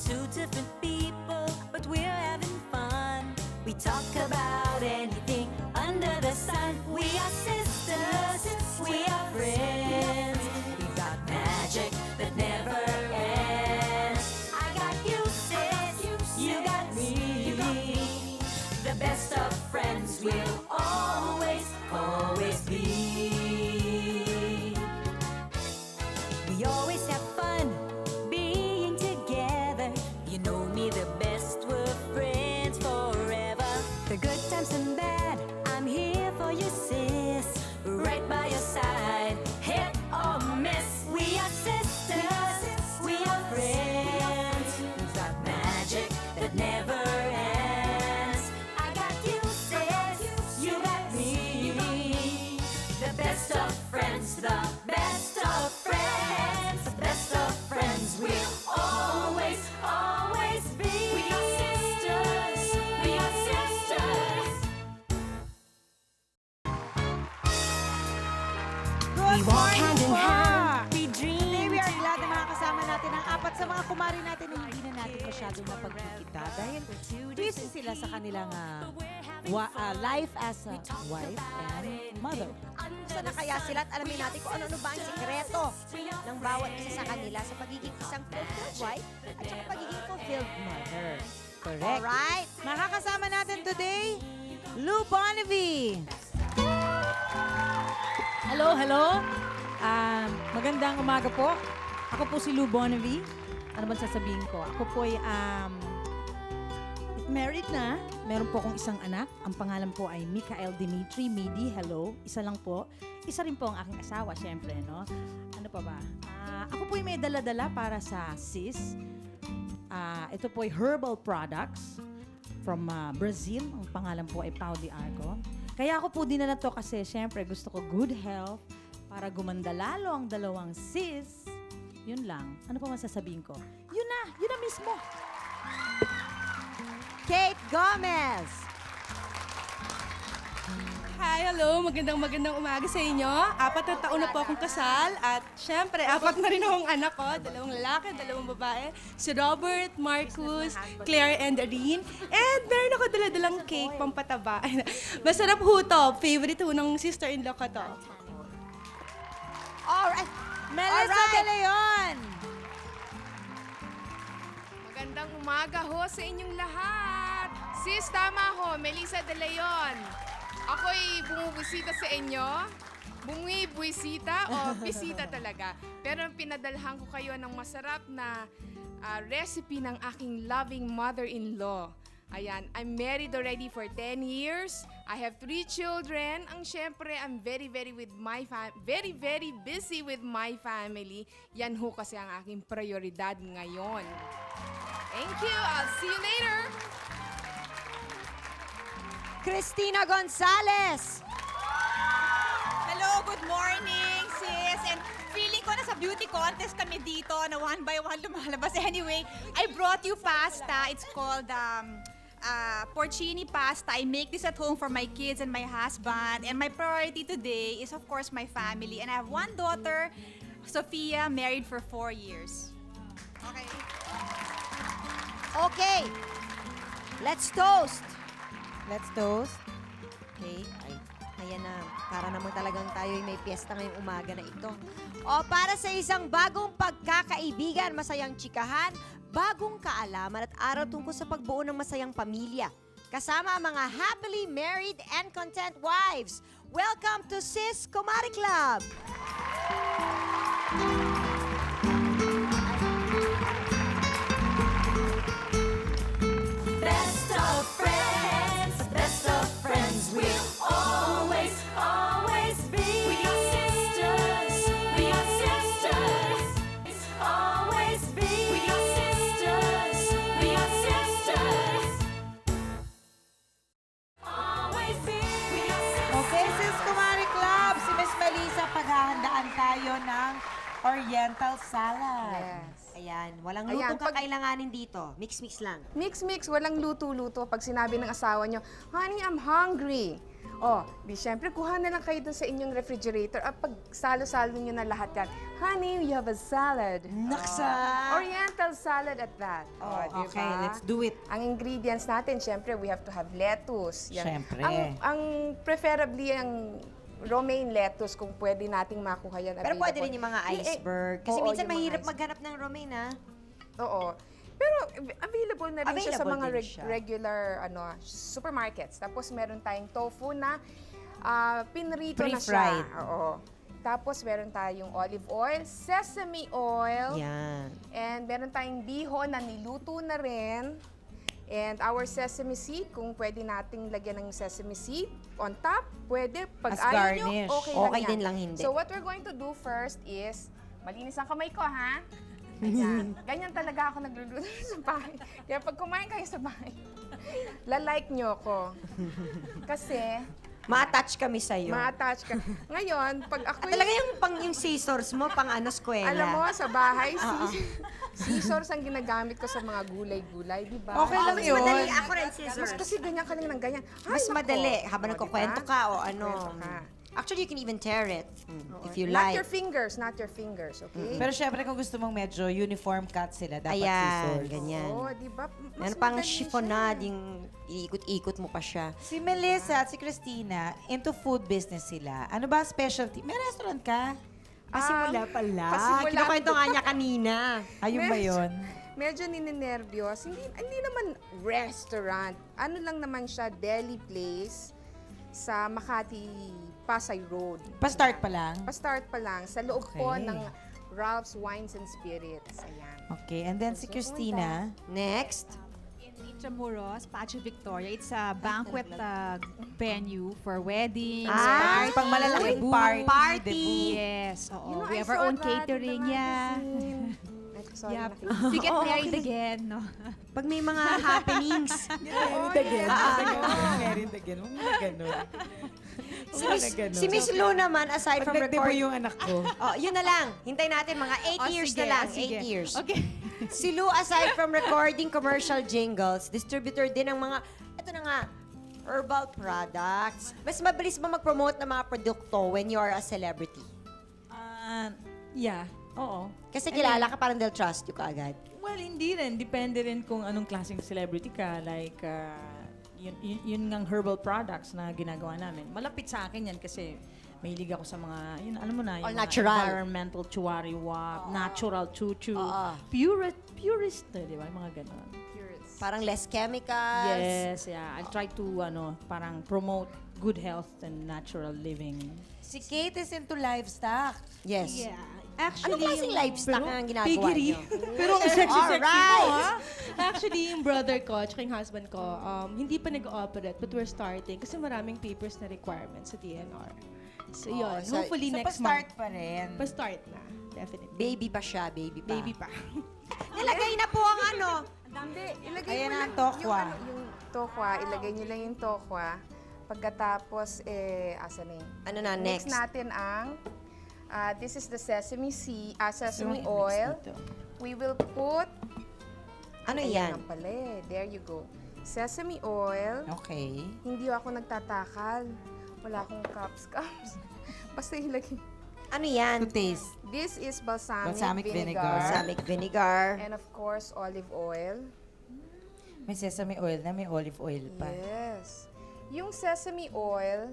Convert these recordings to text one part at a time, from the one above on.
two different people, but we're having fun. We talk about anything under the sun. We are sisters, we are friends. We got magic that never ends. I got you, sis, you got me. The best of friends will always, always be. We always have fun being together. You know me the best, we're friends forever. The good times and bad, I'm here for you, sis. Right by your side, hit or miss. We are sisters, we are friends. We've got magic that never ends. I got you, sis, you got me. The best of friends, the best of friends. The best of friends will always, always be. We are sisters, we are sisters. Good We walk hand in po! hand, we Today dream. we are glad na makakasama natin ang apat sa mga kumari natin na hindi na natin masyadong napagkikita dahil busy sila sa kanilang life as a wife and mother. Gusto na kaya sila at alamin natin kung ano-ano ba ang sikreto ng bawat isa sa kanila sa pagiging isang fulfilled wife at saka pagiging fulfilled mother. Correct. Alright? Makakasama natin today, Lou Bonnevie. Hello, hello. Magandang umaga po. Ako po si Lou Bonnevie. Ano bang sasabihin ko? Ako po ay married na. Meron po akong isang anak. Ang pangalan po ay Mikael Dimitri Midi. Hello. Isa lang po. Isa rin po ang aking asawa, syempre, no? Ano pa ba? Ako po ay may dala-dala para sa sis. Ito po ay herbal products from Brazil. Ang pangalan po ay Pau de Arco. Kaya ako po dinala to kasi syempre gusto ko good health para gumanda lalo ang dalawang sis. Yun lang. Ano pa masasabihin ko? Yun na mismo. Kate Gomez. Hi, hello. Magandang umaga sa inyo. 4 na taon na po akong kasal at syempre, 4 na rin akong anak ko. 2 lalaki, 2 babae. Si Robert, Marcus, Claire, and Arine. And meron ako dala-dalang cake, pampataba. Masarap ho to. Favorite ho ng sister-in-law ko to. Alright. Melissa Alright. De Leon. Magandang umaga ho sa inyong lahat. Sis, tama ho, Melissa De Leon. Ako'y bumubisita sa inyo. Bumibisita o bisita talaga. Pero pinadalhan ko kayo ng masarap na recipe ng aking loving mother-in-law. Ayan, I'm married already for 10 years. I have 3 children. Ang syempre, I'm very busy with my family. Yan ho kasi ang aking prioridad ngayon. Thank you. I'll see you later. Christina Gonzalez. Hello, good morning, sis. And feeling ko na sa beauty contest kami dito na one by one lumalabas. Anyway, I brought you pasta. It's called porcini pasta. I make this at home for my kids and my husband. And my priority today is, of course, my family. And I have one daughter, Sophia, married for 4 years. Okay. Okay. Let's toast. Let's toast. Okay. Ayan na. Para naman talagang tayo may piyesta ngayong umaga na ito. O para sa isang bagong pagkakaibigan, masayang tsikahan, bagong kaalaman at araw tungkol sa pagbuo ng masayang pamilya. Kasama ang mga happily married and content wives. Welcome to Sis Kumari Club! Best of friends, we'll always, always be. We are sisters, we are sisters. Always be. We are sisters, we are sisters. Always be. We are sisters. Okay, sis Kumari Club, si Miss Melissa, paghahandaan tayo ng Oriental salad. Yes. Ayan. Walang Ayan, lutong kakailanganin dito. Mix-mix lang. Mix, walang luto-luto. Pag sinabi ng asawa nyo, honey, I'm hungry. Di syempre, kuha na lang kayo dun sa inyong refrigerator at pag salo-salo nyo na lahat yan. Honey, we have a salad. Naksa! Oriental salad at that. Diba? Okay, let's do it. Ang ingredients natin, syempre, we have to have lettuce. Syempre. Ang preferably, ang romaine lettuce, kung pwede nating makuha yan. Pero available. pwede rin yung mga iceberg. Kasi oo, minsan yung mga mahirap iceberg. maghanap ng romaine, ha? Oo. Pero available na rin siya sa Available mga din siya. regular supermarkets. Tapos meron tayong tofu na pinrito na Pre-fried. siya. Oo. Tapos meron tayong olive oil, sesame oil, Yan. and meron tayong bihon na niluto na rin. And our sesame seed, kung pwede nating lagyan ng sesame seed on top, pwede. Pag As ayaw nyo, garnish. okay, Okay yan. din lang hindi. So what we're going to do first is, malinis ang kamay ko, ha? Ganyan. Ganyan talaga ako nagluluto sa bahay. Kaya pag kumain kayo sa bahay, lalike nyo ko. Kasi, Ma-attach kami sa'yo. ma-attach ka. Ngayon, pag ako Talaga yung scissors mo, pang eskwela. alam mo, sa bahay, scissors ang ginagamit ko sa mga gulay-gulay, di ba? Okay lang mas yun. madali. Ako rin scissors. Mas kasi ganyan ka lang ng ganyan. Ay, Mas nako. madali. Habang O, nagkukwento diba? ka o ano. Kwento ka. Actually, you can even tear it if you Not like. your fingers, okay? Pero syempre kung gusto mong medyo uniform cut sila, dapat Ayan, scissors. ganyan. Oo, di ba? Yan Mas pang madali chiffonade, siya. yung iikot-ikot mo pa siya. Si Melissa at si Christina, into food business sila. Ano ba ang specialty? May restaurant ka? Pasimula pala. pasimula. Kinukwento nga niya kanina. Ayun ba yun? Medyo ninenervyos. Hindi naman restaurant. Ano lang naman siya, deli place sa Makati, Pasay Road. Pa-start pa lang? Pa-start pa lang, sa loob po Okay. ng Ralph's Wines and Spirits. Ayan. Okay, and then si Christina, Next. In Intramuros, Patio Victoria. It's a banquet venue for weddings, Ah, parties, pang malalaking debut. party. Yes, oo. You know, We I have our saw own that in the catering, yeah. magazine. Ay, sorry, Yep. nakita. We get married again, no? Pag may mga happenings. Married again. Married again. Huwag mo na ganun. si, Wala Miss, na ganun. si Miss Lou naman, aside Pag from nagdibo recording. yung anak ko. Oh, yun na lang. Hintay natin mga 8 Oh, years sige, na lang. oh, sige. 8 years. Okay. Si Lou, aside from recording commercial jingles, distributor din ng mga, ito na nga, herbal products. Mas mabilis ba mag-promote ng mga produkto when you are a celebrity? Yeah, oo. Kasi kilala ka, parang they'll trust you kaagad. Well, hindi rin. Depende rin kung anong klaseng celebrity ka. Like, yun ngang herbal products na ginagawa namin. Malapit sa akin yan kasi mahilig ako sa mga, yun, alam mo na, yung All mga natural. environmental chuwari-wap, natural chuchu, Oo. purist, di ba? Yung mga ganon. Parang less chemicals. Yes, yeah. I try to, parang promote good health and natural living. Si Kate is into livestock. Yes. Yeah. Ano Actually, klaseng livestock ang ginagawa Piggery. niyo? Pero ang sexy-sexy ko, Alright. ha? Actually, yung brother ko at yung husband ko, hindi pa nag-ooperate but we're starting kasi maraming papers na requirements sa DNR. So yun, so- hopefully So, next pa-start month. pa rin. Pa-start na, definitely. Baby pa siya, baby pa. Baby pa. Nilagay na po ang ano. Hindi, ilagay Ayan mo na lang ang tokwa. Yung tokwa, ilagay nyo lang yung tokwa. Pagkatapos, asan na yun? Ano na, next? Natin ang, this is the sesame Yung sesame oil. dito. We will put, Ano ayan yan? ang pala eh. There you go. Sesame oil. Okay. Hindi ako nagtatakal. Wala akong cups. Basta ilagay. Ano yan? To taste. This is balsamic, Balsamic vinegar. Balsamic vinegar. And of course, olive oil. May sesame oil na, may olive oil pa. Yes. Yung sesame oil,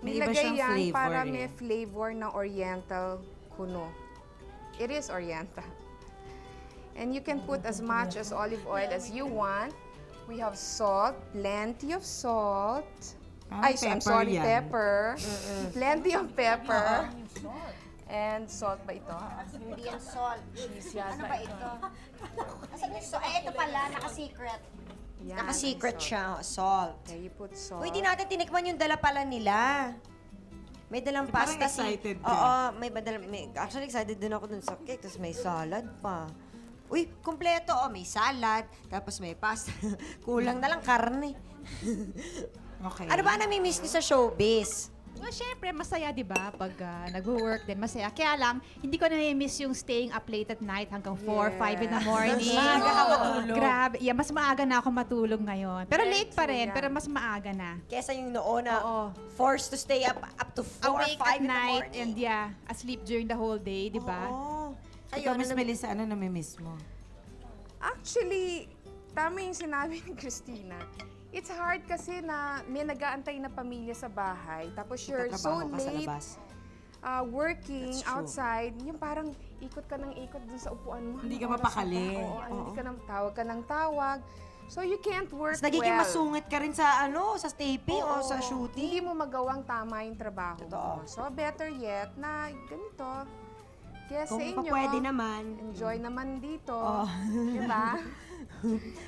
May iba nilagay siyang yan flavor para eh. may flavor ng oriental kuno. It is oriental. And you can put as much as olive oil as you want. We have salt, plenty of salt. I'm Pepper sorry, yan. pepper. Plenty of pepper. And salt ba ito? Hindi yan salt. Ano ba ito? ito pala, naka-secret. Yan, Naka-secret salt. siya, salt. Okay, you put salt. Uy, di natin tinikman yung dala pala nila. May dalang Parang pasta excited ka. Oo, actually excited din ako dun sa cake, tapos may salad pa. Uy, kumpleto, may salad, tapos may pasta. Kulang na lang karne. Okay. Ano ba namimiss niyo sa showbiz? Well, syempre, masaya, di ba? Pag nag-work din, masaya. Kaya lang, hindi ko na-miss yung staying up late at night hanggang 4, 5 in the morning. Maaga ka matulog. Grabe. Yeah, mas maaga na ako matulog ngayon. Pero late pa rin, Yeah. pero mas maaga na. Kesa yung noon na Oo. forced to stay up to 4, Awake 5 at in the night morning. and yeah, asleep during the whole day, di ba? Oo. Ayun, Ikaw, Miss Melissa, ano namimiss mo? Actually, tama yung sinabi ni Christina. It's hard kasi na may nag-aantay na pamilya sa bahay. Tapos you're so Nagtatrabaho ka sa late labas. working That's true. outside. Yung parang ikot ka ng ikot dun sa upuan mo. Hindi ka Anong oras mapakali. na ba? Oo, hindi ka ng tawag. So you can't work Mas nagiging well. masungit ka rin sa sa taping o sa Hindi shooting. mo magawang tama yung trabaho Totoo. mo. So better yet na ganito. Kaya Kung sa inyo, pwede naman. enjoy naman dito. Oh. Diba?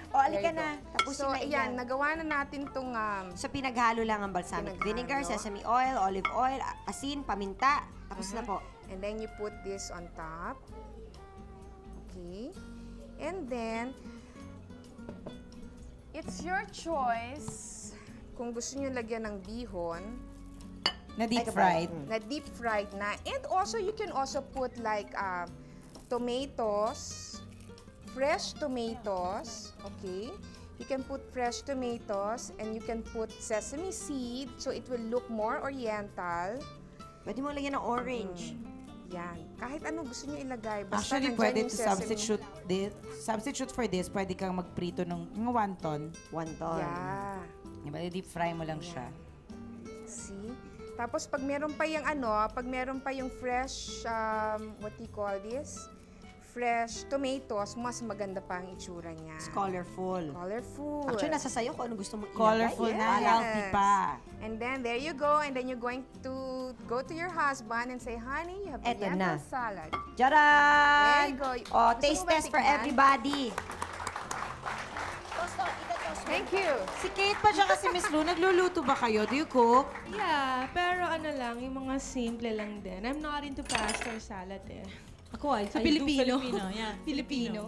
O, alika na. Tapusin So, na ayan, nagawa na natin itong So, pinaghalo lang ang balsamic Pinaghalo. vinegar, sesame oil, olive oil, asin, paminta. Tapos na po. and then you put this on top. Okay. And then, it's your choice kung gusto niyo lagyan ng bihon Na deep fried. na deep fried na. And also, you can also put like tomatoes, fresh tomatoes, okay? You can put fresh tomatoes and you can put sesame seed so it will look more oriental. Pwede mo lagyan ng orange. Yan. Kahit ano gusto niyo ilagay. Basta Actually, nandyan pwede yung to sesame. substitute for this, pwede kang magprito ng mga wonton. Wonton. Yeah. Diba? Deep fry mo lang siya. See? Tapos pag meron pa yung pag meron pa yung fresh, what do you call this? Fresh tomatoes, mas maganda pa ang itsura niya. It's colorful. Colorful. Actually, nasa sayo kung ano gusto mo ilagay. Colorful na, Yes. healthy pa. And then there you go. And then you're going to go to your husband and say, honey, you have Eto lentil na. salad. Jaran! There you go. Oh, Gusto taste mo ba test for tikman? everybody. Thank you. Si Kate pa siya kasi Miss Lou, nagluluto ba kayo? Do you cook? Yeah, pero ano lang, yung mga simple lang din. I'm not into pasta or salad eh. Ako ay, Sa I do Pilipino. Filipino, yan. Filipino.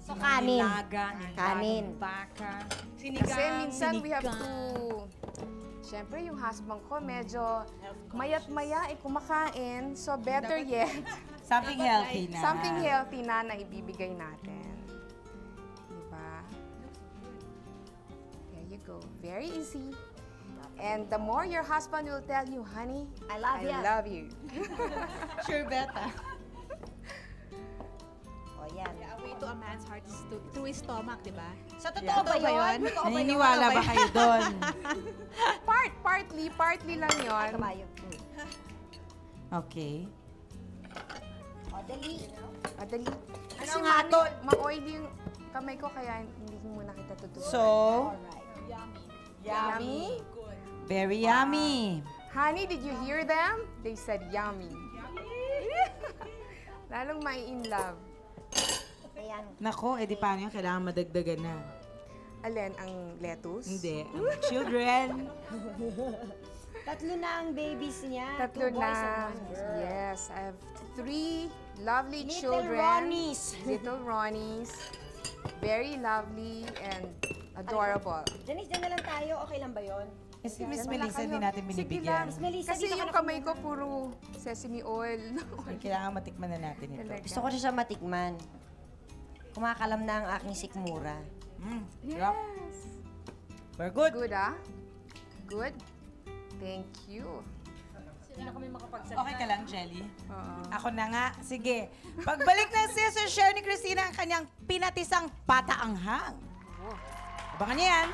So, kanin. Nilaga, Kanin. baka. Sinigang. Kasi minsan we have sinigang. to... Siyempre, yung husband ko medyo mayat-maya kumakain. So, better yet, Something healthy na. something healthy na ibibigay natin. Diba? There you go. Very easy. And the more your husband will tell you, honey, I love ya." I love you. Sure beta. Oh, yan. The way to a man's heart is through his stomach, di ba? So, totoo ba yun? Totoo ba yun? Naniniwala ba kayo doon? Partly lang yon. Kabayo. Okay. O, dali. Madali. Kasi Ano nga, tol? ma-oily yung kamay ko, kaya hindi muna kita tuturuan. So, Yummy? very yummy. Honey, did you hear them? They said yummy. Lalong mai-in love. Ayan. Nako, edi paano yun? Kailangan madagdagan na. Alin, ang lettuce? Hindi. Ang children. Tatlo na ang babies niya. Tatlo 2 boys na. and 1 girl. Yes, I have 3 lovely Little children. Ronnies. Little Ronnies. Very lovely and adorable. Janice, dyan na lang tayo. Okay lang ba yun? Eh, si Miss Yan na Melissa, kayo. hindi natin Sige binibigyan. lang. Miss Melissa, Kasi dito ka yung na kamay ko puro sesame oil. Kailangan matikman na natin ito. Talaga. Gusto ko siya matikman. Kumakalam na ang aking sikmura. Sarap. We're good. Good, ah? Good? Thank you. Okay ka lang, Jelly? Ako na nga. Sige. Pagbalik ng Sister Share ni Christina ang kanyang pinatisang pataanghang. Abangan niyo yan.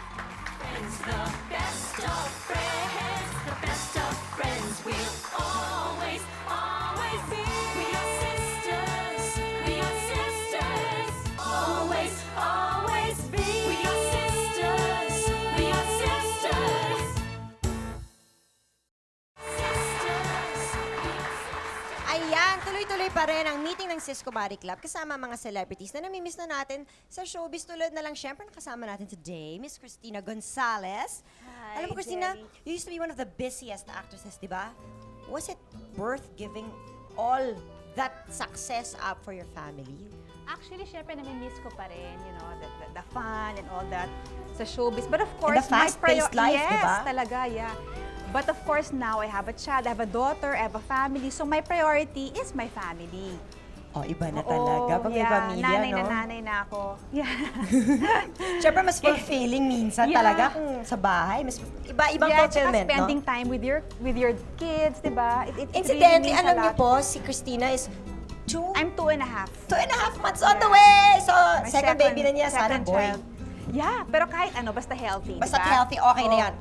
The best of friends, the best of friends will always, always be. We are sisters, we are sisters, always, always be. We are sisters, we are sisters, sisters. Ayan, tuloy-tuloy pa rin ang meeting ng Cisco Body Club kasama mga celebrities na namimiss na natin sa showbiz. Tulad na lang, syempre, nakasama natin today, Miss Christina Gonzalez. Alam mo, Christina, you used to be one of the busiest actresses, di ba? Was it worth giving all that success up for your family? Actually, syempre, nami-miss ko pa rin, you know, the fun and all that sa showbiz. But of And course, the fast-paced life, yes, di ba? talaga, yeah. But of course, now I have a child, I have a daughter, I have a family. So my priority is my family. Oh, iba na talaga. Pag may pamilya, nanay no? na nanay na ako. Yeah. Siyempre, mas fulfilling minsan Yeah. talaga kung sa bahay. Mas iba-ibang yeah, tsaka fulfillment, spending no? time with your kids, di ba? It really Incidentally, means a alam niyo lot. po, si Christina is I'm 2.5. 2.5 months on the way! So, My second baby na niya, sana second boy. child. Yeah, pero kahit ano, basta healthy, Basta di ba? healthy, okay na yan.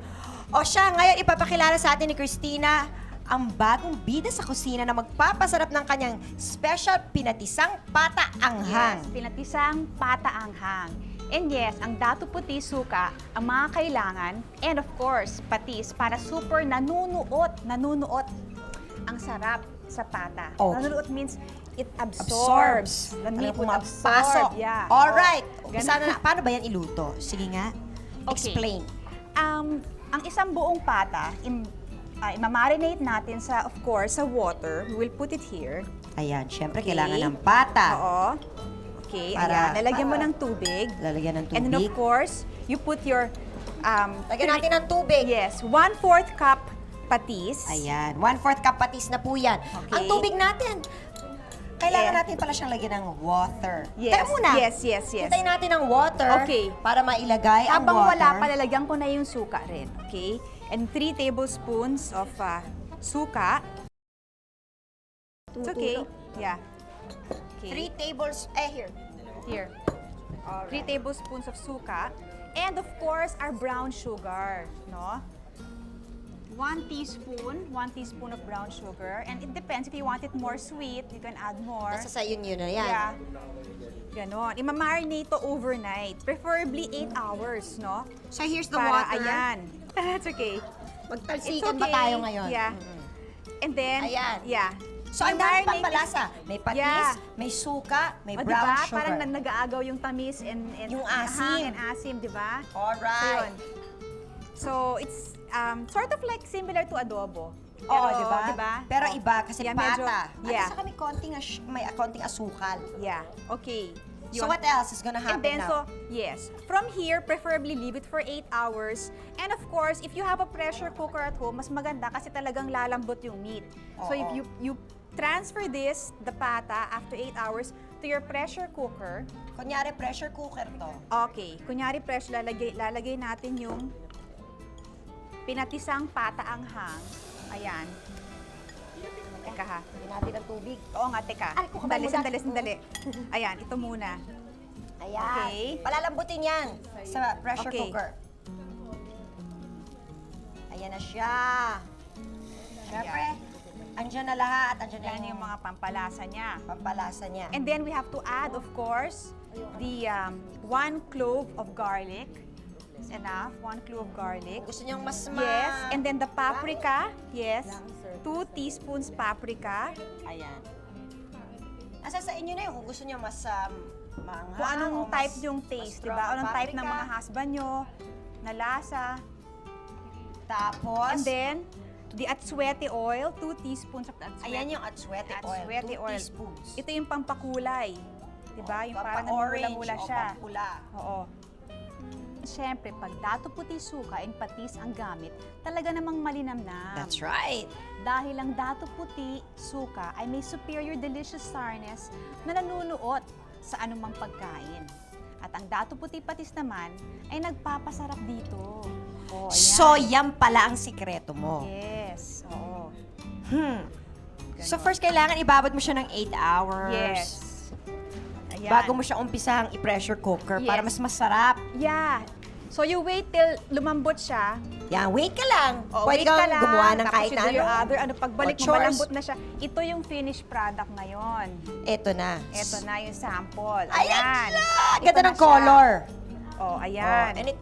O siya, ngayon ipapakilala sa atin ni Christina ang bagong bida sa kusina na magpapasarap ng kanyang special pinatisang pata anghang. Yes, pinatisang pata-anghang. And yes, ang dato puti suka ang mga kailangan. And of course, patis para super nanunuot ang sarap sa pata. Okay. Nanunuot means it absorbs. The meat would Pumapasok. absorb. Yeah. Alright. Ganun. Sana na, paano ba yan iluto? Sige nga. Okay. Explain. Ang isang buong pata, imamarinate natin sa, of course, sa water. We will put it here. Ayan, syempre Okay. kailangan ng pata. Oo. Okay, Para- ayan. Lalagyan mo ng tubig. Lalagyan ng And then of tubig. course, you put your... Lagyan natin ng tubig. Yes, 1/4 cup patis. Ayan, 1/4 cup patis na po yan. Okay. Ang tubig natin, kailangan Yeah. natin pala siyang lagyan ng water. Yes, Teka muna. yes. Hintayin natin ng water Okay. para mailagay ang Habang water. wala pa, lalagyan ko na yung suka rin. Okay? And 3 tablespoons of suka. It's okay. Yeah. Okay. 3 tables, here. Here. 3 tablespoons of suka. And of course, our brown sugar, no? 1 teaspoon of brown sugar. And it depends, if you want it more sweet, you can add more. Nasa sa yun na yan. Yeah. Ganon. Imamarinate to overnight. Preferably 8 hours, no? So here's the Para, water. ayan. That's okay. Magtalsikan ba tayo ngayon? Yeah. And then, Ayan. yeah. So ang dami pang Marinate- palasa. May patis, Yeah. may suka, may O, brown diba? sugar. Parang nag-aagaw yung tamis and Yung asim. and asim, di ba? Alright. So, yun. So, it's sort of like similar to adobo. Oo, Pero, di ba? diba? Pero Oh. iba kasi Yeah, medyo- pata. yeah. At saka may konting asukal. Yeah. Okay. So Yun. what else is gonna happen And then, now? so, yes. From here, preferably leave it for 8 hours. And of course, if you have a pressure cooker at home, mas maganda kasi talagang lalambot yung meat. So if Oo. you transfer this, the pata, after 8 hours, to your pressure cooker. Kunyari, pressure cooker to. Okay. Kunyari, lalagay natin yung pinatisang pata anghang. Ayan. Teka ha. Lagyan natin ng tubig. Oo nga, teka. Ay, kukuha mo na. Sandali. Ayan, ito muna. Ayan. Okay. Palalambutin yan sa pressure Okay. cooker. Ayan na siya. Siyempre, andyan na lahat. Andyan na Yan yung mga pampalasa niya. pampalasa niya. And then we have to add, of course, the 1 clove of garlic. It's enough, 1 clove of garlic. Gusto niyang mas Yes, and then the paprika. Yes, 2 teaspoons paprika. Ayan. Nasa sa inyo na yun kung gusto niyo mas maanghang. Kung anong o mas- type yung taste, mas di ba? strong Anong type ng paprika. mga husband nyo, na lasa. Tapos, And then, the atsuete oil, 2 teaspoons of the atsuete. ayan yung atsuete oil, Atsuete 2 oil. teaspoons. Ito yung pampakulay. Di ba? Yung parang Papa-orange namumula-mula o siya. pampula. Oo. Siyempre, pag dato puti suka and patis ang gamit, talaga namang malinamnam. That's right. Dahil ang dato puti suka ay may superior delicious sourness na nanunuot sa anumang pagkain. At ang dato puti patis naman ay nagpapasarap dito. Oh, ayan. So, yan pala ang sikreto mo. Yes. Oo. So, first, kailangan ibabad mo siya ng 8 hours. Yes. Ayan. Bago mo siya umpisahang i-pressure cooker para Yes. mas masarap. Yeah. So you wait till lumambot siya. Yan, wait ka lang. O, Pwede wait ka kang lang. gumawa ng Tapos kahit you do ano. your other, pagbalik O, mo, chores. malambot na siya. Ito yung finished product ngayon. Ito na. Ito na yung sample. Ayan Ayan. siya! Ito Ganda na ng siya. color. Oh, ayan. And it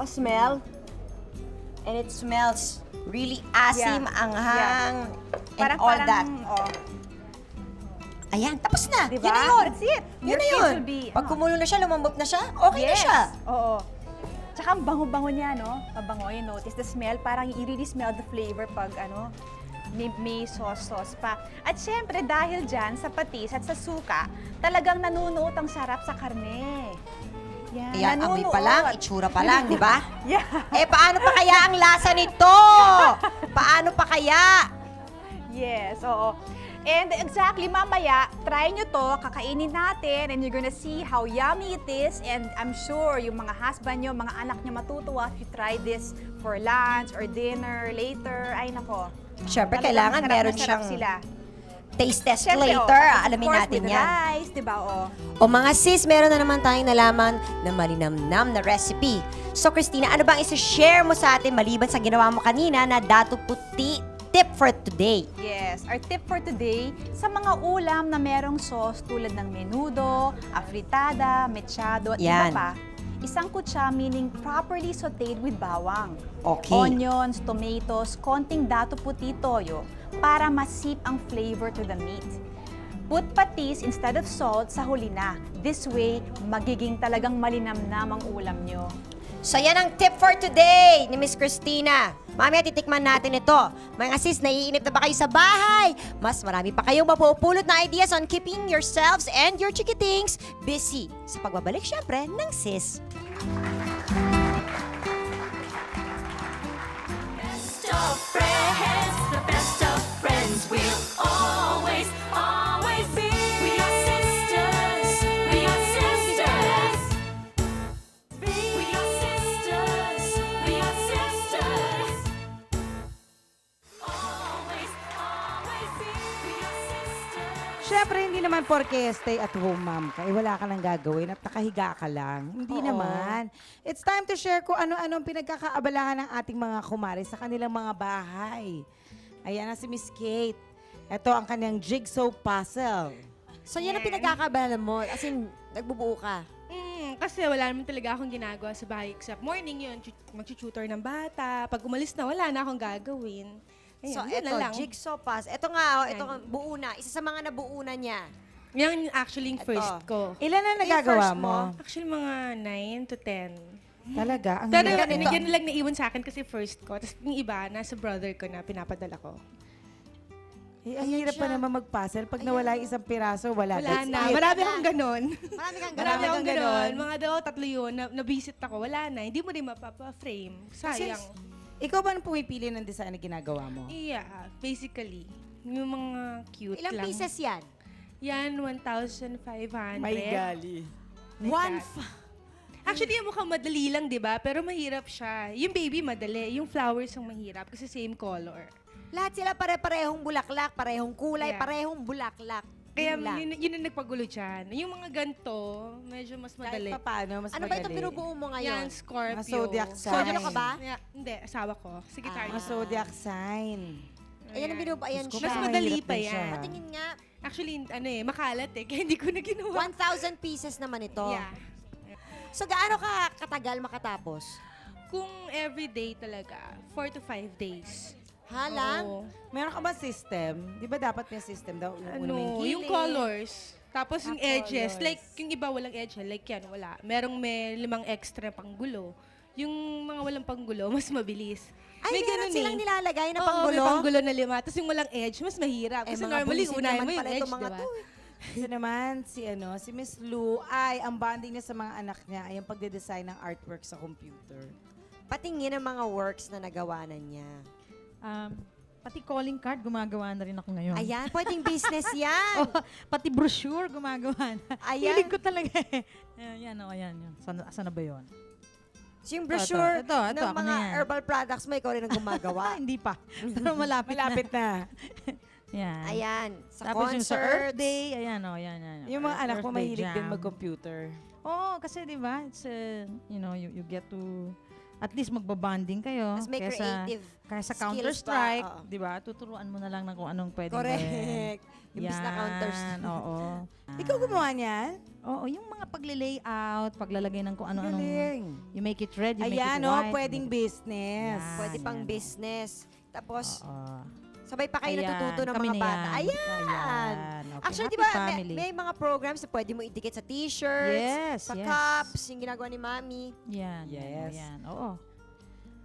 smell. And it smells really asim, Yeah. anghang, and Parang, all that. Oh, Ayan, tapos na. diba? Yun na yun. That's it. Yun Your na kids yun. will be, Pag kumulo na siya, lumambot na siya, okay na yes. siya. Oo. Tsaka ang bango-bango niya, no? Mabango, you notice the smell. Parang you really smell the flavor pag, may sauce pa. At syempre, dahil dyan, sa patis at sa suka, talagang nanunuot ang sarap sa karne. Yan, Ayan, amoy pa lang, nanonood. itsura pa lang, di ba? Yeah. Eh, paano pa kaya ang lasa nito? Paano pa kaya? Yes, oo. And exactly, mamaya, try nyo to, kakainin natin, and you're gonna see how yummy it is. And I'm sure yung mga husband nyo, mga anak nyo matutuwa if you try this for lunch or dinner later. Ay, nako. Siyempre, Talagang kailangan sarap meron na sarap siyang sila. taste test Siyempre, later. of Alamin course, natin with yan. rice, di ba, O mga sis, meron na naman tayong nalaman na malinamnam na recipe. So Christina, ano bang isa-share mo sa atin maliban sa ginawa mo kanina na dato puti tip for today? Yes, our tip for today, sa mga ulam na merong sauce tulad ng menudo, afritada, mechado, at Yan. iba pa, isang kutsa meaning properly sauteed with bawang. Okay. Onions, tomatoes, konting dato puti toyo para masip ang flavor to the meat. Put patis instead of salt sa huli na. This way, magiging talagang malinamnam ang ulam nyo. So yan ang tip for today ni Miss Christina. Mamaya titikman natin ito. Mga sis, naiinip na ba kayo sa bahay? Mas marami pa kayong mapupulot na ideas on keeping yourselves and your chikitings busy. Sa pagbabalik syempre ng sis. Best of friends, the best of friends will always, always be. We are sisters, we are sisters. We are sisters, we are sisters. Always, always be. We are sisters. Siyempre, hindi naman porke stay at home mom ka, eh, wala ka nang gagawin at nakahiga ka lang. Hindi Oo. naman. It's time to share kung ano-ano ang pinagkakaabalahan ng ating mga kumare sa kanilang mga bahay. Ayan na si Miss Kate. Ito ang kanyang jigsaw puzzle. So yan ang pinagkakabalan mo. As in, nagbubuo ka. Kasi wala naman talaga akong ginagawa sa bahay except morning yun, mag-tutor ng bata. Pag umalis na, wala na akong gagawin. Ayun, So yun ito, na lang. jigsaw puzzle. Ito nga, ito nga, buo na. Isa sa mga nabuo na niya. Yan actually yung first ko. Ilan na nagagawa first mo? Actually, mga 9 to 10. Talaga? Ang Pero hirap. yan lang naiwan sa akin kasi first ko. Tapos yung iba, nasa brother ko na pinapadala ko. Eh, ang hirap pa naman mag-puzzle. Pag nawala yung isang piraso, wala. Wala That's na. it. Marami akong ganon. Marami kang Marami ganun. akong ganon. Mga tatlo yun. Na-visit ako. Wala na. Hindi mo rin mapapa-frame. Sayang. Ikaw ba ang pumipili ng design na ginagawa mo? Yeah, basically. Yung mga cute Ilang lang. pieces yan? Yan, 1,500. gali. Like that. Actually, yung mukhang madali lang, di ba? Pero mahirap siya. Yung baby, madali. Yung flowers ang mahirap kasi same color. Lahat sila pare-parehong bulaklak, parehong kulay, Yeah. parehong bulaklak. Kaya Yun lang. yun ang nagpagulo dyan. Yung mga ganito, medyo mas Kahit madali. pa paano, mas Ano ba madali. itong binubuo mo ngayon? Yan, Scorpio. Mga zodiac sign. Scorpio ka ba? Yeah, hindi, asawa ko. Secretary. Mga zodiac sign. Ayan ang binubuo. Ayan Diyos ko, siya. Mas parang madali mahirap pa din yan. siya. Patingin nga, Actually, ano makalat kaya hindi ko na ginawa. 1,000 pieces naman ito. Yeah. So gaano ka katagal makatapos? Kung everyday talaga, 4 to 5 days. Halang? Oo. Meron ka ba system? Di ba dapat may system daw? Ano, yung colors. Tapos yung edges, colors. like yung iba walang edge, like yan, wala. May 5 extra pang gulo. Yung mga walang panggulo, mas mabilis. Ay, may meron ganun silang nilalagay na Oo, panggulo? may panggulo na 5. Tapos yung walang edge, mas mahirap. Eh, Kasi mga normally, buwisit unahin naman mo yung pala edge, itong mga diba? to eh. Kasi naman, si Miss Lou, ay, ang bonding niya sa mga anak niya ay ang pagde-design ng artwork sa computer. Patingin ang mga works na nagawa na niya. Pati calling card, gumagawa na rin ako ngayon. Ayan, pwedeng business yan. Pati brochure, gumagawa na. Ayan. Hilig ko talaga eh. Ayan, ayan. Saan na ba yun? So yung brochure Ito, ng ako mga na yan. herbal products mo, ikaw rin ang gumagawa. Hindi pa. Pero malapit, Malapit na. na. Yan. Ayan, sa Tapos yung sa Earth concerts. Day, ayan o, yan. Yung mga anak Earth ko Day mahilig din jam. mag-computer. Oo, kasi di ba, it's, you get to, at least magbabanding kayo. Mas may creative Kaysa skills Counter-Strike, pa, oo. di ba? Tuturuan mo na lang ng kung anong pwedeng gawin. Correct. Imbis na Counter-Strike. Oo. Ikaw gumawa niyan? Oo, yung mga pagli-layout, paglalagay ng kung ano-anong, Galing. you make it red, you make Ayan, it white. pwedeng business. Yan. Pwede pang yan. business. Tapos, Oo. sabay pa kayo Ayan, natututo ng kami mga na bata. yan. Ayan! Ayan. Okay, Actually, di happy ba, family. may mga programs na pwede mo idikit sa t-shirts, Yes, sa yes. cups, yung ginagawa ni Mami. Yan, Yes. yan, yan. Oo.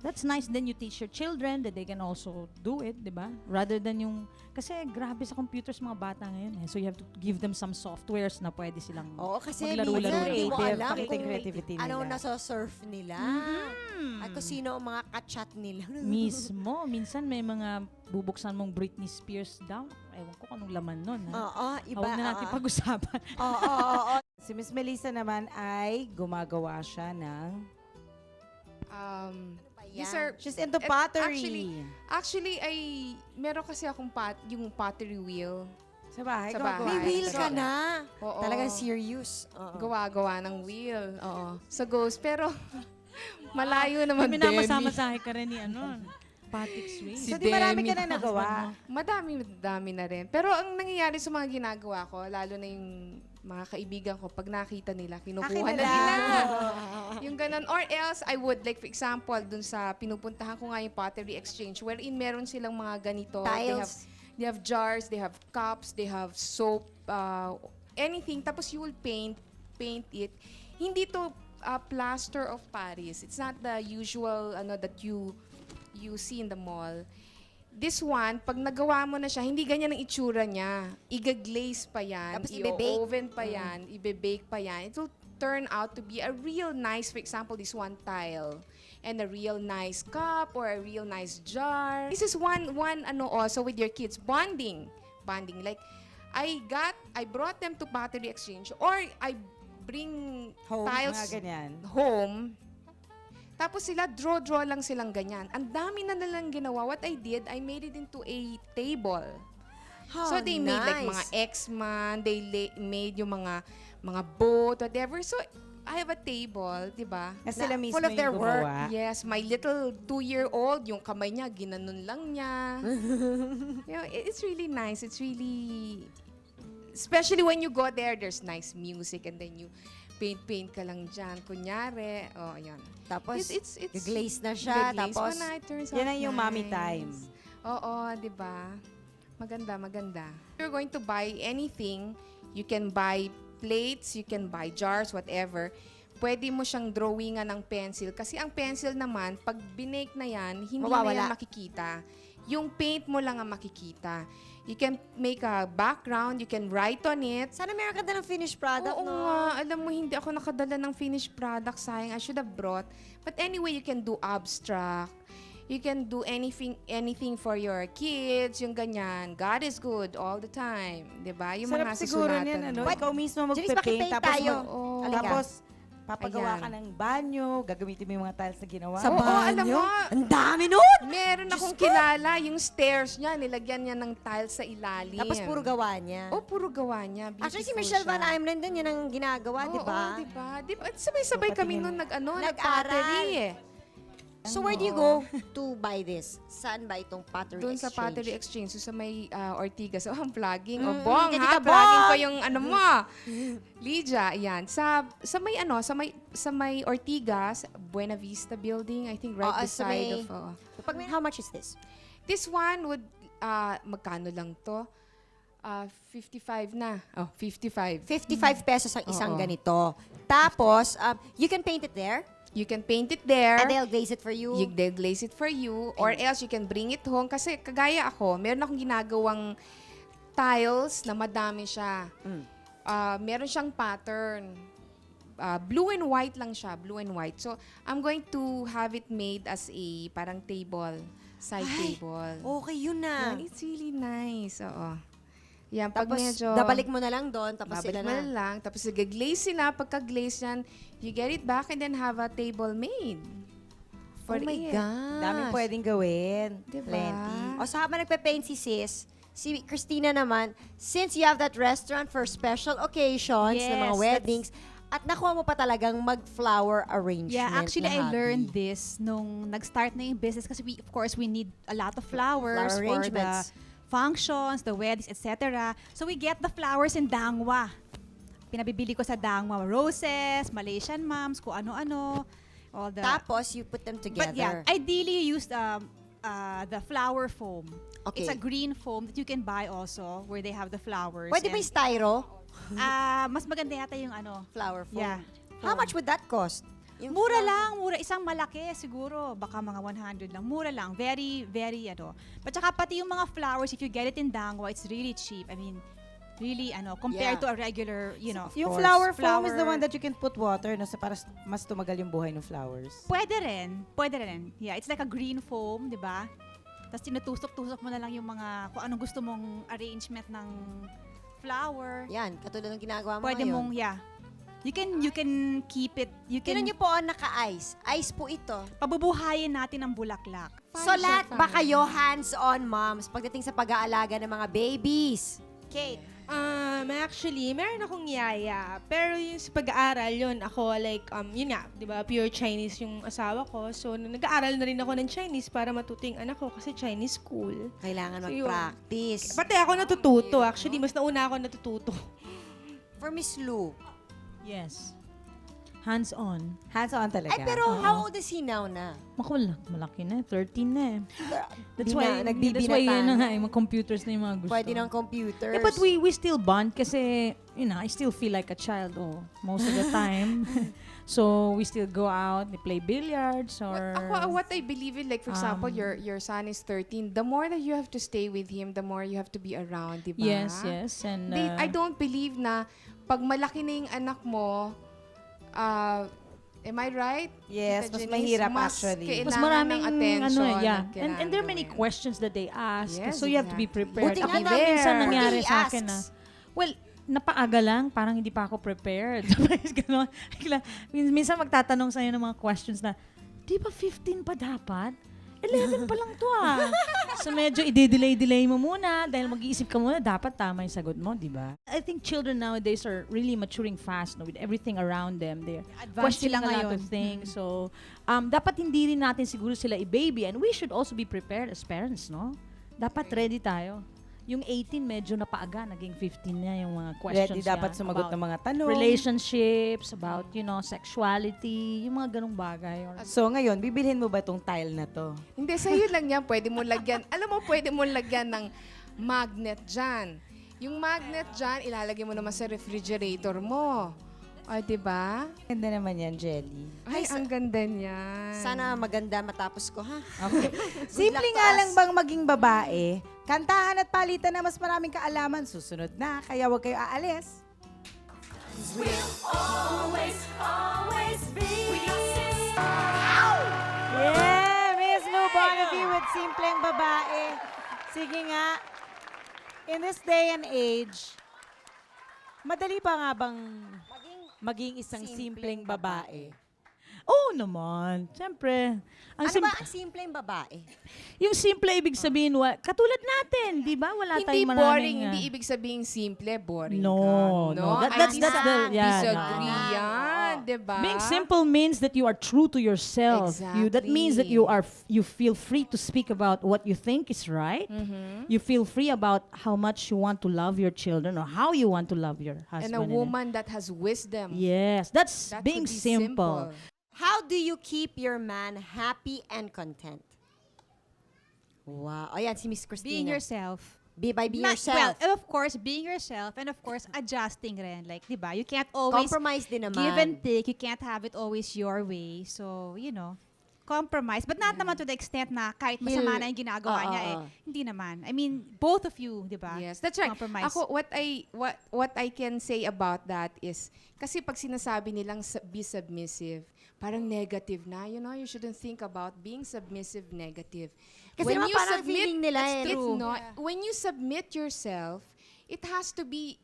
That's nice. Then you teach your children that they can also do it, di ba? Rather than yung, kasi grabe sa computers mga bata ngayon eh. So you have to give them some softwares na pwede silang Oo, kasi maglaro-laro. minsan hindi mo Creative, alam pakita kung yung creativity ano nila. nasa-surf nila. At kung sino ang mga kachat nila. Mismo. Minsan may mga bubuksan mong Britney Spears down. Ewan ko kung anong laman nun. Ha? Oo, iba. Huwag na natin pag-usapan. Oo. Si Miss Melissa naman ay gumagawa siya ng... These are, She's into Eh, pottery. actually, meron kasi akong yung pottery wheel. Sa bahay, Sa gumagawa bahay. May wheel ka ka talaga. na. Oo. Talagang serious. Oo. Gawa-gawa ng wheel. Oo. Sa ghost. Pero, malayo naman, May Demi. minamasahe ka rin ni ano, Patrick Swayze. Si So, di marami Demi. ka na nagawa. Madami na rin. Pero ang nangyayari sa mga ginagawa ko, lalo na yung mga kaibigan ko, pag nakita nila, kinukuha Akin na na nila. lang. Yung ganun. Or else, I would, like for example, dun sa pinupuntahan ko nga yung pottery exchange, wherein meron silang mga ganito. Tiles. They have jars, they have cups, they have soap, anything. Tapos you will paint it. Hindi to plaster of Paris. It's not the usual that you see in the mall. This one, pag nagawa mo na siya, hindi ganyan ang itsura niya. Iga-glaze pa yan, Tapos ibe-bake. i-oven pa yan, ibe-bake pa yan. It will turn out to be a real nice, for example, this one tile. And a real nice cup or a real nice jar. This is one also with your kids, bonding. Like, I brought them to pottery exchange or I bring Home, tiles mga ganyan. home. Tapos sila, draw lang silang ganyan. Ang dami na nilang ginawa. What I did, I made it into a table. So they made like mga X-Man, they made yung mga boat, whatever. So I have a table, di ba? Kasi sila mismo full of their yung work. gumawa. Yes, my little 2-year-old, yung kamay niya, ginanon lang niya. It's really nice. It's really... Especially when you go there, there's nice music and then you paint ka lang dyan. Kunyari, yan. Tapos, It's glaze na siya. Gaglaze Tapos, mo na, it turns Yan out ang yung mommy nice. time. Oo, di ba? Maganda. If you're going to buy anything, you can buy plates, you can buy jars, whatever. Pwede mo siyang drawingan ng pencil. Kasi ang pencil naman, pag binake na yan, hindi na Mawawala. yan makikita. Yung paint mo lang ang makikita. You can make a background, you can write on it. sana meron ka na ng finished product, Oo no? nga, alam mo, hindi ako nakadala ng finished product. Sayang, I should have brought. But anyway, you can do abstract. You can do anything for your kids, yung ganyan. God is good all the time. Diba? Yung Sarap mga siguro susulatan niyan, ano? mo. Ikaw mismo Janice, magpe-paint, pakipaint tapos, tayo. Oo. Halika. tapos papagawa Ayan. ka ng banyo, gagamitin mo yung mga tiles na ginawa. Sa Oo, alam banyo? mo, Ang dami nun! meron akong kilala, yung stairs niya, nilagyan niya ng tiles sa ilalim. Tapos puro gawa niya. Oh, puro gawa niya. Actually, si Beautiful Michelle siya. Van Aimlen din yun ang ginagawa, di ba? Oo, di ba? Sabay-sabay kami Patingin. nun Nag-aral. nag-pottery eh. So where do you go to buy this? Saan ba itong pottery Doon sa exchange? Pottery Exchange, so sa may Ortigas. Oh, ang vlogging. Mm, Bong, kay ha? Tita Vlogging Bong! ko yung ano mo. Lydia, yan. Sa may Ortigas, Buena Vista Building, I think right Oo, sa beside may- of... How much is this? This one would, magkano lang to? 55 na. Oh, 55. 55 pesos ang isang Oo. ganito. Tapos, you can paint it there, You can paint it there. and they'll glaze it for you. They'll glaze it for you. Or else you can bring it home. Kasi kagaya ako, meron akong ginagawang tiles na madami siya. Meron siyang pattern. Blue and white lang siya. Blue and white. So, I'm going to have it made as a parang table. Side table. Okay, yun na. Yan, it's really nice. Oo. Yan, pag Tapos, medyo... dabalik mo na lang doon, tapos Babalik sila mo na. na lang. Tapos nag-glaze sila. Pagka-glaze yan, you get it back and then have a table made. For Oh my it. gosh. Daming pwedeng gawin. Diba? Plenty. O sa habang nagpe-paint si sis, si Christina naman, since you have that restaurant for special occasions, na mga Yes, weddings, at nakuha mo pa talagang mag-flower arrangement Yeah, actually, na I hobby. learned this nung nag-start na yung business kasi of course, we need a lot of flowers Flower for the arrangements. functions, the weddings, etc. So we get the flowers in Dangwa. Pinabibili ko sa Dangwa, roses, Malaysian moms, kung ano-ano. All the... Tapos, you put them together. But yeah, ideally you use the flower foam. Okay. It's a green foam that you can buy also where they have the flowers. Pwede ba And, yung styro? mas maganda yata yung ano. Flower foam. Yeah. How much would that cost? Yung Mura flower. lang, mura. Isang malaki siguro, baka mga 100 lang. Mura lang. Very, very, But saka pati yung mga flowers, if you get it in Dangwa, it's really cheap. I mean, really, compared Yeah. to a regular, of Yung course, flower foam is the one that you can put water, no? So para mas tumagal yung buhay ng flowers. Pwede rin. Pwede rin. Yeah, it's like a green foam, di ba? Tapos tinutusok-tusok mo na lang yung mga, kung anong gusto mong arrangement ng flower. Yan, katulad ng ginagawa mo Pwede ngayon. mong, yeah. You can keep it. You Tingnan can, niyo po, naka-ice. Ice po ito. pabubuhayin natin ang bulaklak. So lahat ba kayo hands-on moms pagdating sa pag-aalaga ng mga babies? Kate, Actually, meron akong yaya. Pero yung sa pag-aaral, yun, ako like, yun nga, di ba, pure Chinese yung asawa ko. So, nag-aaral na rin ako ng Chinese para matuting anak ko kasi Chinese school. kailangan So, yun. mag-practice. Pati ako natututo. Actually, mas nauna ako natututo. For Miss Lou, Yes. Hands-on. Hands-on talaga. ay pero how old is he now na? Malaki na. 13 na eh. That's Di why, na, nagbibinata that's why yun na na. nga, yung mga computers na yung mga gusto. Pwede ng computers. Yeah, but we still bond kasi, I still feel like a child most of the time. So, we still go out, we play billiards or... What I believe in, like for example, your son is 13. The more that you have to stay with him, the more you have to be around, di ba? Yes. And, I don't believe na pag malaki na yung anak mo, am I right? Yes, Tita mas Janice? mahirap Mas actually. kailangan mas maraming ng attention. yeah. na kailangan And there are many gawin. questions that they ask. Yes, So, you have to be exactly. prepared. Buti nga Ako na- minsan Buti nangyari he sa akin na, asks. well, napaaga lang, parang hindi pa ako prepared. Ganon. Minsan magtatanong sa'yo ng mga questions na, di ba 15 pa dapat? 11 pa lang to So medyo i-delay mo muna dahil mag-iisip ka muna, dapat tama yung sagot mo, di ba? I think children nowadays are really maturing fast with everything around them. They're Advanced questioning sila a lot ngayon. of things. So, dapat hindi rin natin siguro sila i-baby and we should also be prepared as parents, no? Dapat ready tayo. Yung 18 medyo napaaga, naging 15 na yung mga questions Ready dapat yan sumagot about ng mga tanong. relationships, about, sexuality, yung mga ganong bagay. Or, So ngayon, bibilhin mo ba itong tile na to? Hindi, sa'yo lang yan. Pwede mo lagyan. Alam mo, pwede mo lagyan ng magnet dyan. Yung magnet dyan, ilalagay mo naman sa refrigerator mo. O, diba? Ganda naman yan, Jelly. Ay, ang ganda niyan. Sana maganda matapos ko, ha? Okay. Simple luck to nga us. lang bang maging babae? Kantahan at palitan na mas maraming kaalaman. Susunod na, kaya huwag kayo aalis. Always be. Yeah! Miss Lou Bonify with Simpleng Babae. Sige nga, in this day and age, madali pa nga bang maging isang simpleng babae? oh naman, siyempre. Ang Ano ba ang simpleng babae? yung simple ibig sabihin, katulad natin, di ba? Wala Hindi tayong boring, maraming... hindi ibig sabihin simple, boring No, ka. no. I That's the... Yeah, disagree no. yan, diba? Being simple means that you are true to yourself. That means that you feel free to speak about what you think is right. Mm-hmm. You feel free about how much you want to love your children or how you want to love your husband. And a woman that has wisdom. Yes, that's That being could be simple. How do you keep your man happy and content? Wow. O yan, si Miss Christina. Being yourself. Be by being Not- yourself. Well, and of course, being yourself and of course, adjusting rin. Like, di ba? You can't always Compromise din naman. give and take. You can't have it always your way. So, compromise. But not naman to the extent na kahit masama na yung ginagawa Oo, niya oo. hindi naman. I mean, both of you, di ba? Yes, that's right. Compromise. Ako, what I can say about that is, kasi pag sinasabi nilang be submissive, parang negative na. You shouldn't think about being submissive negative. Kasi naman parang feeling nila it's true. not. When you submit yourself, it has to be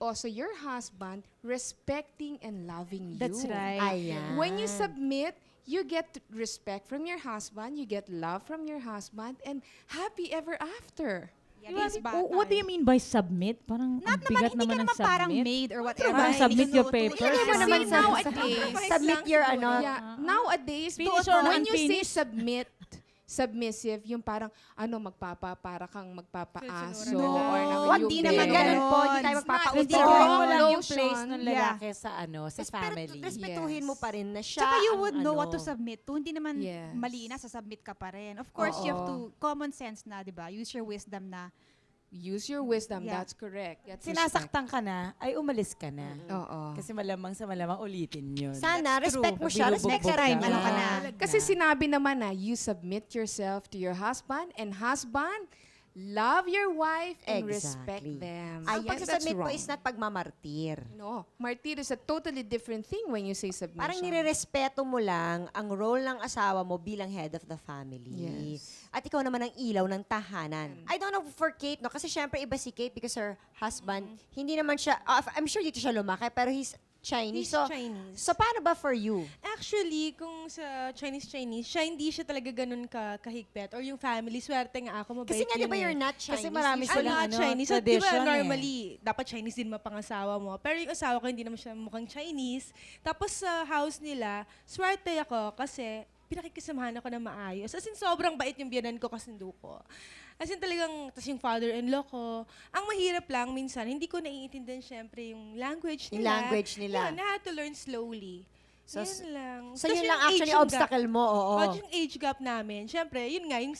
also your husband respecting and loving you. That's right. Ayan. When you submit, you get respect from your husband, you get love from your husband, and happy ever after. What do you mean by submit? Parang Not ang naman, bigat hindi ka naman ng naman parang submit. maid or whatever. Parang submit your papers. Ilagay mo Kasi naman sa nowadays, submit your ano. Yeah, nowadays, Finish or when you say unfinished? submissive, yung parang, para kang magpapaaso. No. or Hindi naman ganun po. Hindi tayo It's not. magpapauto. It's Bigyan wrong mo lang yung notion. place ng Yeah. lalaki sa sa Pero family. respetuhin Yes. mo pa rin na siya. Tsaka you ang would know ano. what to submit to. Hindi naman Yes. mali na, submit ka pa rin. Of course, you have Oo. to, common sense na, di ba? Use your wisdom na use your wisdom. Yeah. That's correct. That's Sinasaktan ka na, ay umalis ka na. Oo. Kasi malamang sa malamang ulitin yun. Sana, respect mo siya. Binubugbog Respect ka rin. ka Ano na. ka na? Kasi sinabi naman na you submit yourself to your husband, and husband, love your wife and respect Exactly. them. Ang Yes, pagsasubmit that's mo wrong. is not pagmamartir. No, martir is a totally different thing when you say submission. Parang nirerespeto mo lang ang role ng asawa mo bilang head of the family. Yes. At ikaw naman ang ilaw ng tahanan. I don't know for Kate, no? Kasi syempre iba si Kate because her husband, hindi naman siya, I'm sure dito siya lumaki, pero he's Chinese. He's So, Chinese. so paano ba for you? Actually, kung sa Chinese, siya hindi siya talaga ganun kahigpit. Or yung family, swerte nga ako, mabait Kasi nga, di ba yun you're not Chinese? Kasi marami Usually, silang not ano, Chinese. So, di ba tradition normally, dapat Chinese din mapangasawa mo. Pero yung asawa ko, hindi naman siya mukhang Chinese. Tapos sa house nila, swerte ako kasi pinakikisamahan ako na maayos. As in, sobrang bait yung biyanan ko, kasundo ko. As in, talagang, tas yung father-in-law ko. Ang mahirap lang, minsan, hindi ko naiintindihan syempre yung language nila. Yung language nila. Yun, I had to learn slowly. So, Yun lang. So, Tas yun yung lang actually age gap. obstacle mo, oo. Yung age gap namin, syempre, yun nga, yung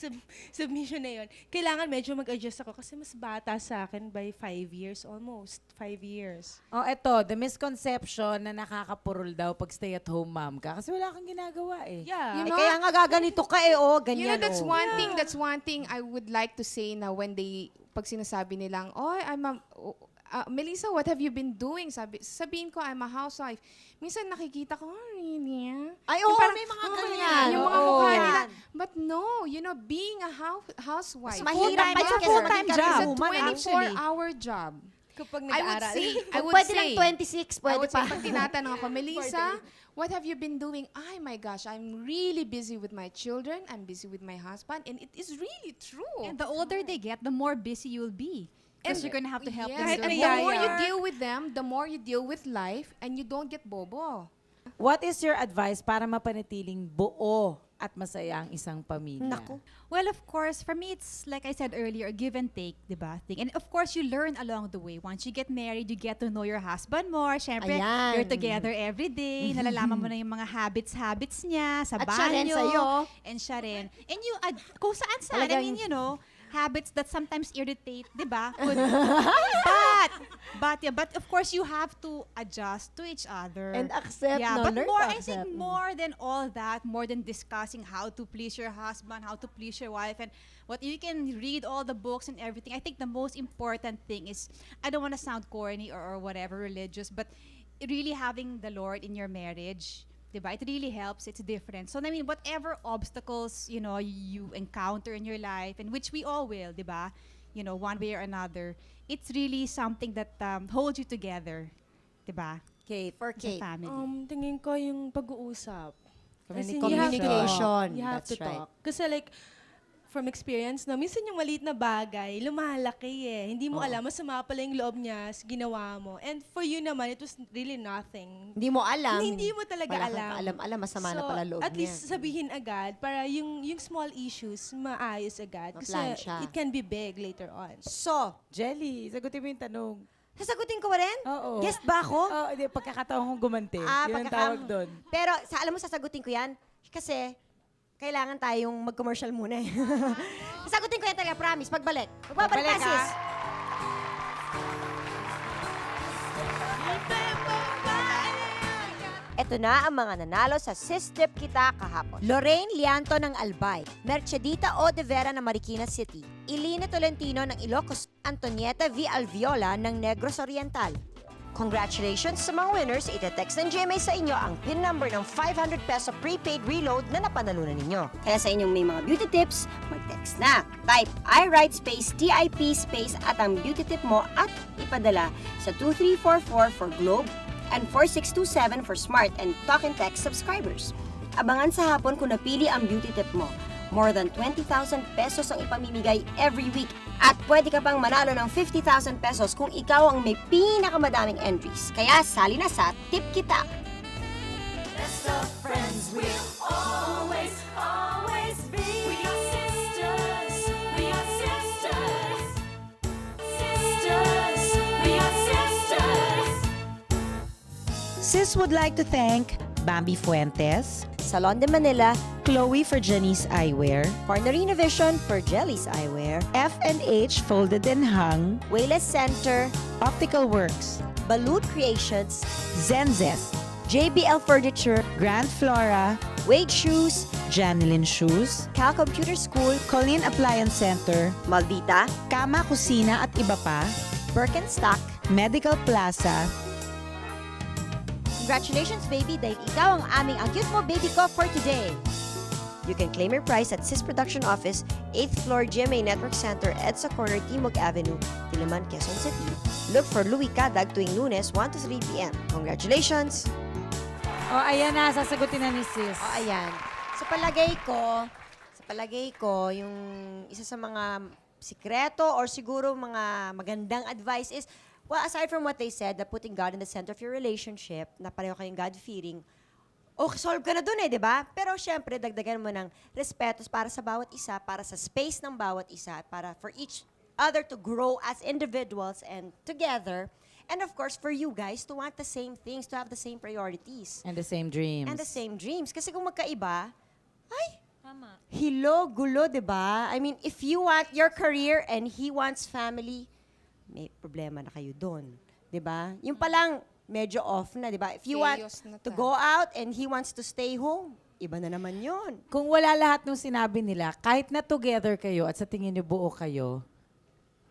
submission na yun, kailangan medyo mag-adjust ako kasi mas bata sa akin by 5 years, almost 5 years. Oh, eto, the misconception na nakakapurol daw pag stay-at-home mom ka. Kasi wala kang ginagawa eh. Yeah. Eh, kaya nga gaganito ka eh, oh, You ganyan, know, that's oh. one thing I would like to say na when pag sinasabi nilang, oh, Melissa, what have you been doing? Sabihin ko, I'm a housewife. Minsan nakikita ko, oh, really? Ay, Yung oo, parang, may mga oh, ganyan. Yung mga Oo. mukha Yan. nila. But no, being a housewife, Mas mahirap pa Full-time yun job. kaysa Full-time maging job. it's a woman, actually. 24-hour job. Kapag I would nag-aaral. say, Pwede lang 26, pwede pa. Pag tinatanong ako, Melissa, what have you been doing? Ay, my gosh, I'm really busy with my children. I'm busy with my husband. And it is really true. And the older they get, the more busy you'll be. Because you're gonna have to help them. Yes, do the more. more you deal with them, the more you deal with life, and you don't get bobo. What is your advice para mapanatiling buo at masaya ang isang pamilya? Naku. Well, of course, for me, it's like I said earlier, a give and take, di ba? Thing. And of course, you learn along the way. Once you get married, you get to know your husband more. Siyempre, Ayan. you're together every day. Nalalaman mo na yung mga habits niya sa At siya rin banyo. sa'yo. And siya rin. And you, kung saan-saan, I Talagang- mean, you know, habits that sometimes irritate, di ba? But of course, you have to adjust to each other. And accept, Yeah, no? but Learn more, to I think accept. more than all that, more than discussing how to please your husband, how to please your wife, and what you can read all the books and everything. I think the most important thing is, I don't want to sound corny or whatever religious, but really having the Lord in your marriage. Diba? It really helps. It's different. So, I mean, whatever obstacles, you know, you encounter in your life, and which we all will, diba? You know, one way or another, it's really something that holds you together. Diba? Kate, for As a Kate. family. Tingin ko yung pag-uusap. As in, Communication. You have That's to right. talk. Kasi like, from experience, no, minsan yung maliit na bagay, lumalaki eh. Hindi mo alam, masama pala yung loob niya sa ginawa mo. And for you naman, it was really nothing. Hindi mo alam. Hindi mo talaga Wala kang alam. alam, masama na So, pala loob at niya. least sabihin agad para yung small issues maayos agad. Kasi Maplansya. it can be big later on. So, Jelly, sagutin mo yung tanong. sasagutin ko ba rin? Oo. Guest ba ako? Oo, hindi, pagkakataon kong gumanti. Yun ang pagkakam- tawag doon. Pero, alam mo, sasagutin ko yan. Kasi, kailangan tayong mag-commercial muna eh. Sasagutin ko yan talaga, promise. Pagbalik. Magbabalik ka, Pagbalik, ha? sis. Ito na ang mga nanalo sa Sis Trip Kita kahapon. Lorraine Lianto ng Albay, Mercedita O. de Vera ng Marikina City, Ilina Tolentino ng Ilocos, Antonieta V. Alviola ng Negros Oriental. Congratulations sa mga winners. Itetext ng GMA sa inyo ang PIN number ng 500 peso prepaid reload na napanalunan ninyo. Kaya sa inyong may mga beauty tips, mag-text na. Type iWrite space TIP space at ang beauty tip mo at ipadala sa 2344 for Globe and 4627 for Smart and Talk and Text subscribers. Abangan sa hapon kung napili ang beauty tip mo. More than 20,000 pesos ang ipamimigay every week. At pwede ka pang manalo ng 50,000 pesos kung ikaw ang may pinakamadaming entries. Kaya sali na sa Tip Kita. Best of friends, we'll always, always be. We are sisters. We are sisters. Sisters. We are sisters. Sis would like to thank Bambi Fuentes, Salon de Manila, Chloe for Janice Eyewear, Cornerina Vision for Jelly's Eyewear, F&H Folded and Hung, Wayless Center, Optical Works, Balut Creations, Zenzes, JBL Furniture, Grand Flora, Wade Shoes, Janilyn Shoes, Cal Computer School, Colleen Appliance Center, Maldita, Kama Kusina at iba pa, Birkenstock. Medical Plaza, Congratulations, baby, dahil ikaw ang aming ang cute mo baby ko for today. You can claim your prize at Sis Production Office, 8th floor GMA Network Center, EDSA Corner, Timog Avenue, Diliman, Quezon City. Look for Louis Cadag tuwing Lunes, 1 to 3 p.m. Congratulations! O, ayan na, sasagutin na ni sis. O, ayan. Sa palagay ko, yung isa sa mga sikreto or siguro mga magandang advice is, well, aside from what they said, that putting God in the center of your relationship, na pareho kayong God-fearing, okay, solve ka na dun di ba? Pero syempre, dagdagan mo ng respeto para sa bawat isa, para sa space ng bawat isa, para for each other to grow as individuals and together. And of course, for you guys to want the same things, to have the same priorities. And the same dreams. And the same dreams. Kasi kung magkaiba, ay, Tama. hilo, gulo, di ba? I mean, if you want your career and he wants family, may problema na kayo doon. Di ba? Yung palang medyo off na, di ba? If you want Chaos na to ta. go out and he wants to stay home, iba na naman yun. Kung wala lahat ng sinabi nila, kahit na together kayo at sa tingin niyo buo kayo,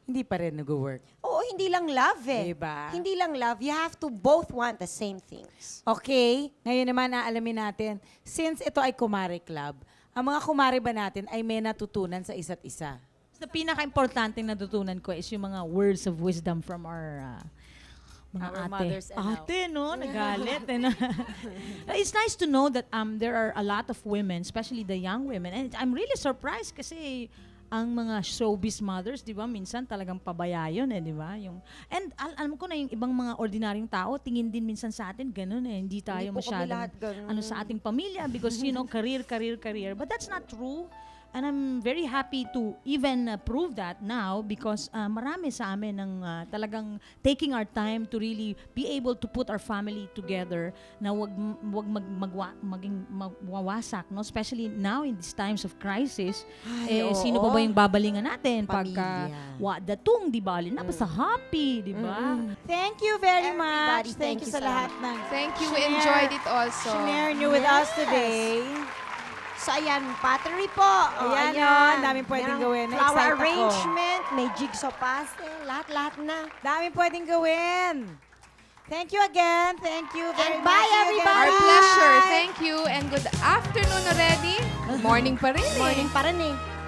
hindi pa rin nag-work. Oo, hindi lang love eh. Diba? Hindi lang love. You have to both want the same things. Okay, ngayon naman aalamin natin, since ito ay Kumare Club, ang mga kumare ba natin ay may natutunan sa isa't isa? Sa pinaka-importante natutunan ko is yung mga words of wisdom from our mga Our ate. mothers and our- Ate, no? Nagalit. It's nice to know that there are a lot of women, especially the young women. And I'm really surprised kasi ang mga showbiz mothers, di ba, minsan talagang pabaya yun di ba? Alam ko na yung ibang mga ordinaryong tao, tingin din minsan sa atin, ganun hindi tayo Hindi po kami masyadong, lahat ganun. sa ating pamilya because, career. But that's not true. And I'm very happy to even prove that now because marami sa amin ng talagang taking our time to really be able to put our family together na wag maging magwawasak, no? Especially now in these times of crisis. Ay, Sino pa oo. ba yung babalingan natin pagka Pamilya. datung, di ba? Napasa happy, di ba? Thank you very Everybody, much. Thank you sa lahat ng Thank you. We Share. enjoyed it also. share nyo with us today. So, ayan, pottery po. Ayan, oh, daming pwedeng Merong gawin. Flower Na-excite ako. arrangement, may jigsaw puzzle, lahat-lahat na. Daming pwedeng gawin. Thank you again. Thank you And very much. bye, See you everybody. again. Our pleasure. Bye. Thank you and good afternoon already. Good morning pa rin Morning pa rin eh.